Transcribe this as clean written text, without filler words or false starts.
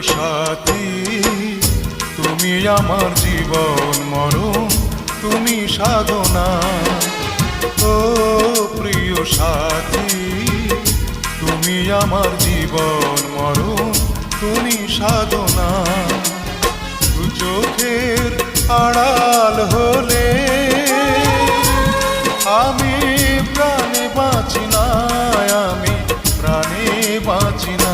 সাথী, তুমি আমার জীবন মরণ, তুমি সাধনা। ও প্রিয় সাথী, তুমি আমার জীবন মরণ, তুমি সাধনা। দু চোখের আড়াল হলে আমি প্রাণে বাঁচি না, আমি প্রাণে বাঁচি না।